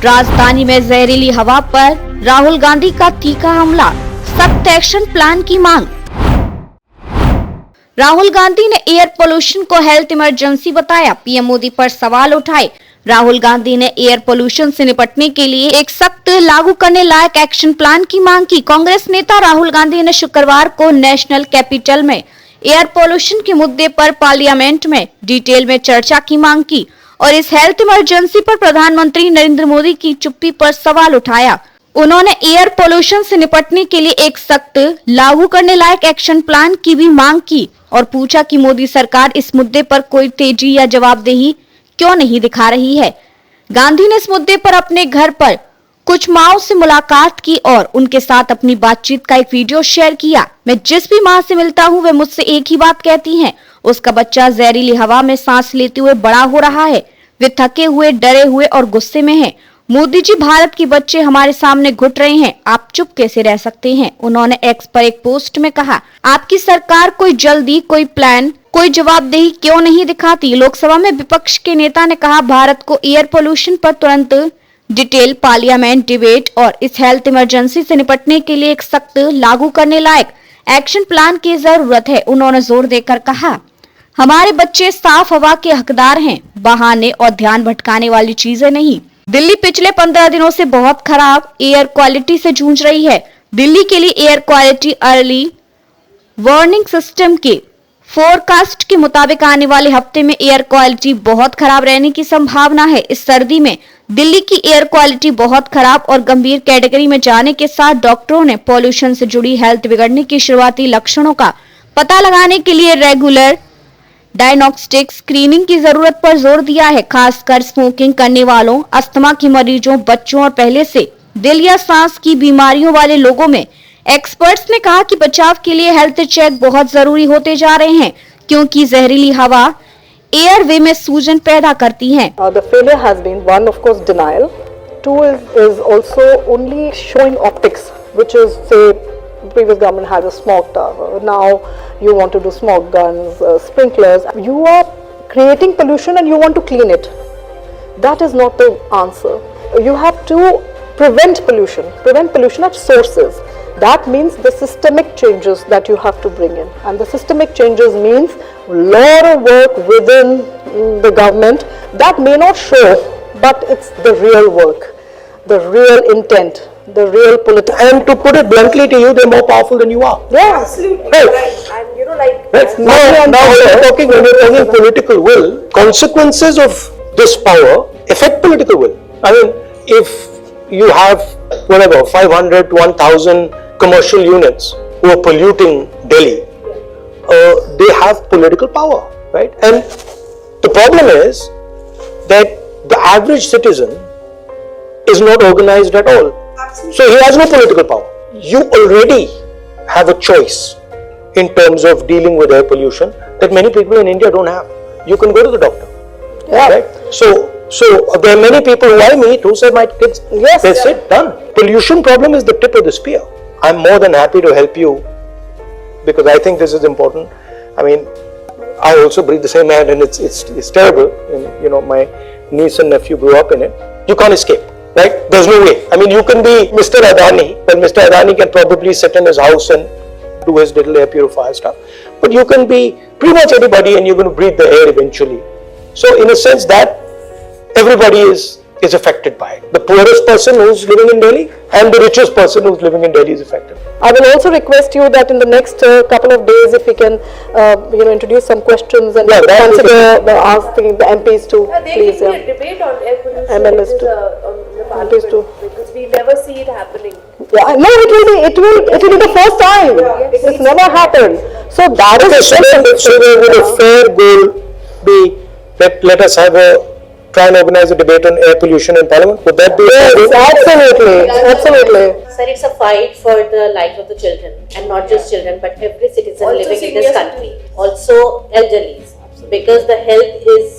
राजधानी में जहरीली हवा पर राहुल गांधी का तीखा हमला, सख्त एक्शन प्लान की मांग। राहुल गांधी ने एयर पोल्यूशन को हेल्थ इमरजेंसी बताया, पीएम मोदी पर सवाल उठाए। राहुल गांधी ने एयर पोल्यूशन से निपटने के लिए एक सख्त लागू करने लायक एक्शन प्लान की मांग की। कांग्रेस नेता राहुल गांधी ने शुक्रवार को नेशनल कैपिटल में एयर पोल्यूशन के मुद्दे पर पार्लियामेंट में डिटेल में चर्चा की मांग की और इस हेल्थ इमरजेंसी पर प्रधानमंत्री नरेंद्र मोदी की चुप्पी पर सवाल उठाया। उन्होंने एयर पोल्यूशन से निपटने के लिए एक सख्त लागू करने लायक एक्शन प्लान की भी मांग की और पूछा कि मोदी सरकार इस मुद्दे पर कोई तेजी या जवाबदेही क्यों नहीं दिखा रही है। गांधी ने इस मुद्दे पर अपने घर पर कुछ माओं से मुलाकात की और उनके साथ अपनी बातचीत का एक वीडियो शेयर किया। मैं जिस भी माँ से मिलता हूँ वे मुझसे एक ही बात कहती हैं, उसका बच्चा जहरीली हवा में सांस लेते हुए बड़ा हो रहा है। वे थके हुए, डरे हुए और गुस्से में हैं। मोदी जी, भारत के बच्चे हमारे सामने घुट रहे हैं, आप चुप कैसे रह सकते हैं? उन्होंने एक्स पर एक पोस्ट में कहा, आपकी सरकार कोई जल्दी, कोई प्लान, कोई जवाबदेही क्यों नहीं दिखाती? लोकसभा में विपक्ष के नेता ने कहा, भारत को एयर पोल्यूशन पर तुरंत डिटेल पार्लियामेंट डिबेट और इस हेल्थ इमरजेंसी से निपटने के लिए एक सख्त लागू करने लायक एक्शन प्लान की जरूरत है। उन्होंने जोर देकर कहा, हमारे बच्चे साफ हवा के हकदार हैं, बहाने और ध्यान भटकाने वाली चीजें नहीं। दिल्ली पिछले 15 दिनों से बहुत खराब एयर क्वालिटी से जूझ रही है। दिल्ली के लिए air quality early warning system के फोरकास्ट के मुताबिक आने वाले हफ्ते में एयर क्वालिटी बहुत खराब रहने की संभावना है। इस सर्दी में दिल्ली की एयर क्वालिटी बहुत खराब और गंभीर कैटेगरी में जाने के साथ डॉक्टरों ने पॉल्यूशन से जुड़ी हेल्थ बिगड़ने की शुरुआती लक्षणों का पता लगाने के लिए रेगुलर डायग्नोस्टिक स्क्रीनिंग की जरूरत पर जोर दिया है, खासकर स्मोकिंग करने वालों, अस्थमा के मरीजों, बच्चों और पहले से दिल या सांस की बीमारियों वाले लोगों में। एक्सपर्ट्स ने कहा कि बचाव के लिए हेल्थ चेक बहुत जरूरी होते जा रहे हैं क्योंकि जहरीली हवा एयरवे में सूजन पैदा करती है। The failure has been one, of course, denial. Two is also only showing optics, which is, say, previous government had a smog tower. Now you want to do smog guns, sprinklers. You are creating pollution and you want to clean it. That is not the answer. You have to prevent pollution at sources. That means the systemic changes that you have to bring in, and the systemic changes means lot of work within the government that may not show, but it's the real work, the real intent, the real political. And to put it bluntly to you, they're more powerful than you are. Yeah, absolutely right. And like right. Now we're talking, when you're talking political will, consequences of this power affect political will. I mean, if you have whatever 500 to 1,000 commercial units who are polluting Delhi, they have political power, right? And the problem is that the average citizen is not organized at all. Absolutely. So he has no political power. You already have a choice in terms of dealing with air pollution that many people in India don't have. You can go to the doctor, right? So there are many people who I meet who say, my kids, yes, that's it, done. Pollution problem is the tip of the spear. I'm more than happy to help you because I think this is important. I mean, I also breathe the same air and it's terrible. And, you know, my niece and nephew grew up in it. You can't escape, right? There's no way. I mean, you can be Mr. Adani, but Mr. Adani can probably sit in his house and do his little air purifier stuff. But you can be pretty much anybody and you're going to breathe the air eventually. So in a sense that everybody is affected by it. The poorest person who's living in Delhi and the richest person who's living in Delhi is affected. I will also request you that in the next couple of days, if we can, introduce some questions and consider asking the MPs to please. There can be a debate on air pollution. MLS too. On the parliament, too. because we never see it happening. Yeah, no, it will be the first time. It's never happened. So that is So there would a fair goal be let us have try and organize a debate on air pollution in Parliament? Would that be absolutely. Sir, it's a fight for the life of the children, and not just children, but every citizen Also living in senior this country. Also elderly, because the health is